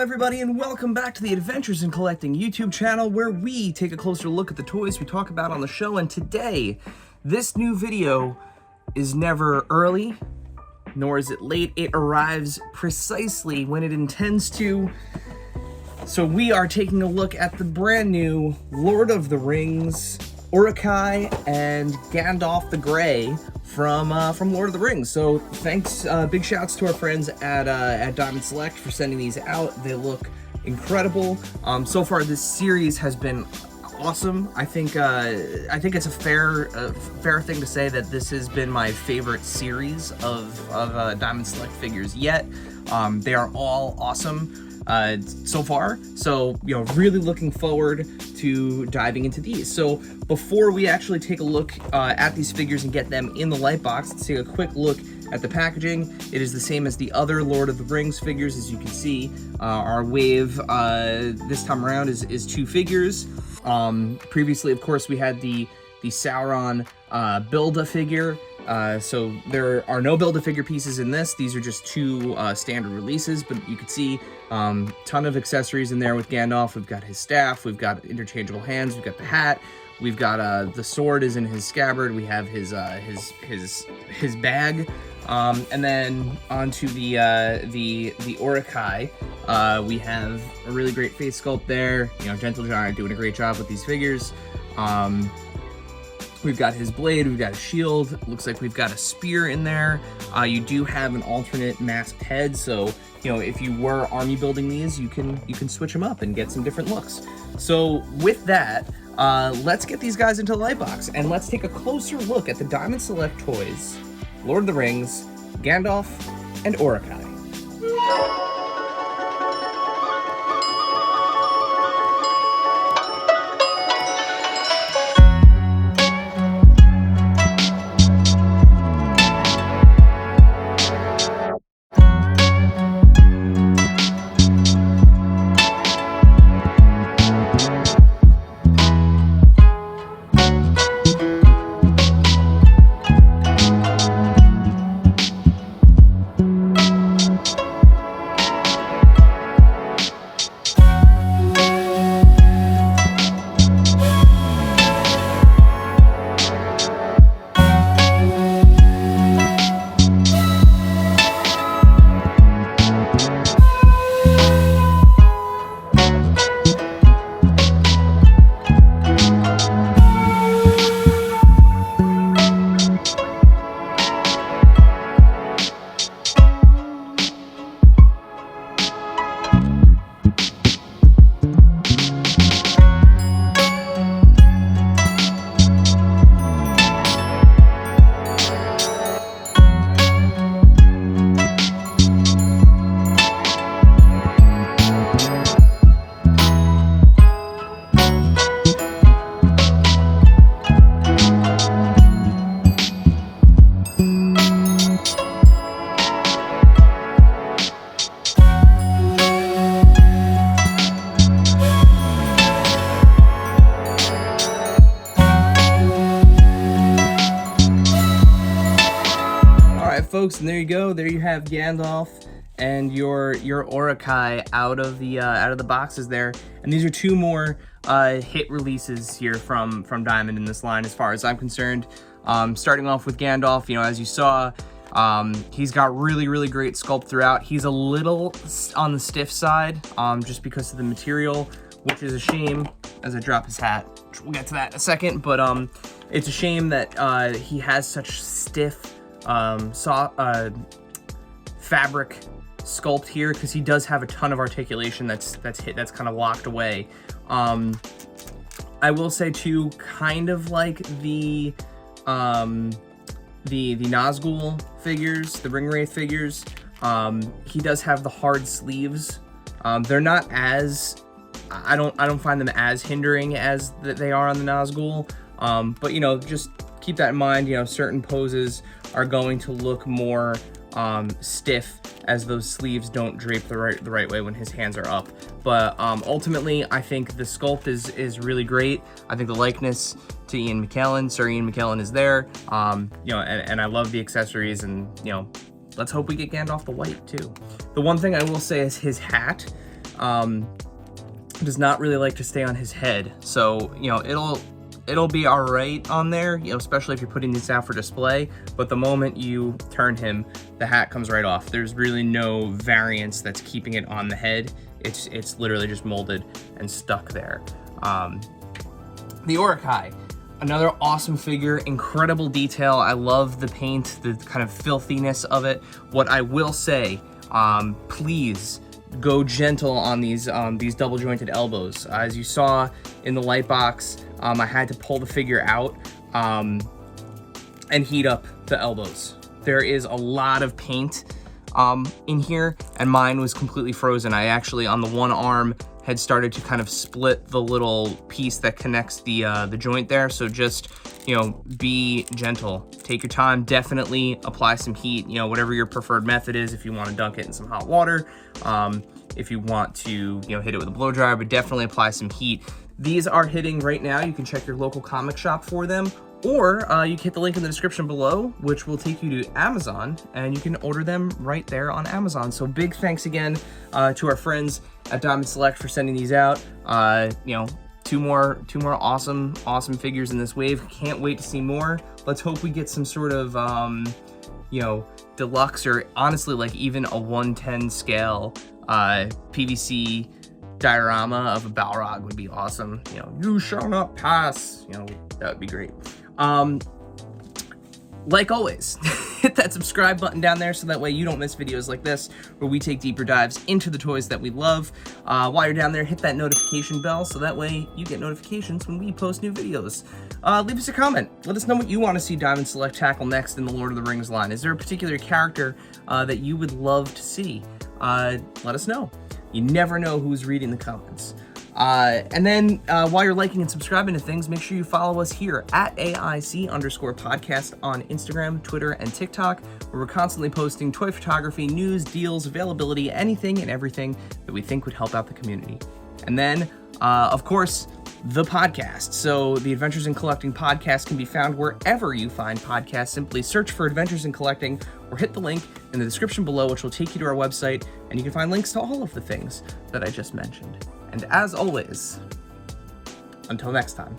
everybody, and welcome back to the Adventures in Collecting YouTube channel, where we take a closer look at the toys we talk about on the show. And today, this new video is never early, nor is it late. It arrives precisely when it intends to. So we are taking a look at the brand new Lord of the Rings, Uruk-Hai and Gandalf the Grey from Lord of the Rings. So thanks, big shouts to our friends at Diamond Select for sending these out. They look incredible. So far this series has been awesome. I think it's a fair thing to say that this has been my favorite series of Diamond Select figures yet. They are all awesome so far, so really looking forward to diving into these. So before we actually take a look at these figures and get them in the light box, let's take a quick look at the packaging. It is the same as the other Lord of the Rings figures. As you can see, our wave this time around is 2 figures. Previously, of course, we had the Sauron Build-A-Figure. So there are no Build-A-Figure pieces in this. These are just 2 standard releases, but you can see ton of accessories in there with Gandalf. We've got his staff, we've got interchangeable hands, we've got the hat, we've got the sword is in his scabbard, we have his bag, and then onto the Uruk-Hai. We have a really great face sculpt there. Gentle Giant doing a great job with these figures. We've got his blade, we've got a shield, looks like we've got a spear in there. You do have an alternate masked head, so if you were army building these, you can switch them up and get some different looks. So with that, let's get these guys into the light box and let's take a closer look at the Diamond Select toys, Lord of the Rings, Gandalf, and Uruk-Hai. Folks, and there you go. There you have Gandalf and your Uruk-Hai out of the boxes there. And these are 2 more hit releases here from Diamond in this line, as far as I'm concerned. Starting off with Gandalf, as you saw, he's got really great sculpt throughout. He's a little on the stiff side, just because of the material, which is a shame. As I drop his hat, we'll get to that in a second. But it's a shame that he has such stiff fabric sculpt here, because he does have a ton of articulation that's kind of locked away. I will say too, kind of like the Nazgul figures, the Ringwraith figures, he does have the hard sleeves. They're not as, I don't find them as hindering as they are on the Nazgul, but just keep that in mind. Certain poses are going to look more stiff, as those sleeves don't drape the right way when his hands are up. But ultimately, I think the sculpt is really great. I think the likeness to Ian McKellen, Sir Ian McKellen, is there. And I love the accessories, and let's hope we get Gandalf the White too. The one thing I will say is his hat. does not really like to stay on his head. So, you know, it'll be all right on there, you know, especially if you're putting these out for display. But the moment you turn him, the hat comes right off. There's really no variance that's keeping it on the head. It's literally just molded and stuck there. The Uruk-Hai, another awesome figure, incredible detail. I love the paint, the kind of filthiness of it. What I will say, please go gentle on these double jointed elbows. As you saw in the light box, I had to pull the figure out and heat up the elbows. There is a lot of paint in here, and mine was completely frozen. I actually, on the one arm, had started to kind of split the little piece that connects the joint there. So just, you know, be gentle. Take your time. Definitely apply some heat, you know, whatever your preferred method is. If you want to dunk it in some hot water, if you want to, you know, hit it with a blow dryer, but definitely apply some heat. These are hitting right now. You can check your local comic shop for them, or you can hit the link in the description below, which will take you to Amazon, and you can order them right there on Amazon. So big thanks again to our friends at Diamond Select for sending these out. You know, two more awesome figures in this wave. Can't wait to see more. Let's hope we get some sort of you know, deluxe, or honestly like even a 1/10 scale PVC diorama of a Balrog would be awesome. You know, you shall not pass. You know, that would be great. Like always, hit that subscribe button down there so that way you don't miss videos like this where we take deeper dives into the toys that we love. While you're down there, hit that notification bell so that way you get notifications when we post new videos. Leave us a comment. Let us know what you want to see Diamond Select tackle next in the Lord of the Rings line. Is there a particular character that you would love to see? Let us know. You never know who's reading the comments. And then while you're liking and subscribing to things, make sure you follow us here at AIC_podcast on Instagram, Twitter, and TikTok, where we're constantly posting toy photography, news, deals, availability, anything and everything that we think would help out the community. And then, of course, the podcast. So the Adventures in Collecting podcast can be found wherever you find podcasts. Simply search for Adventures in Collecting or hit the link in the description below, which will take you to our website, and you can find links to all of the things that I just mentioned. And as always, until next time.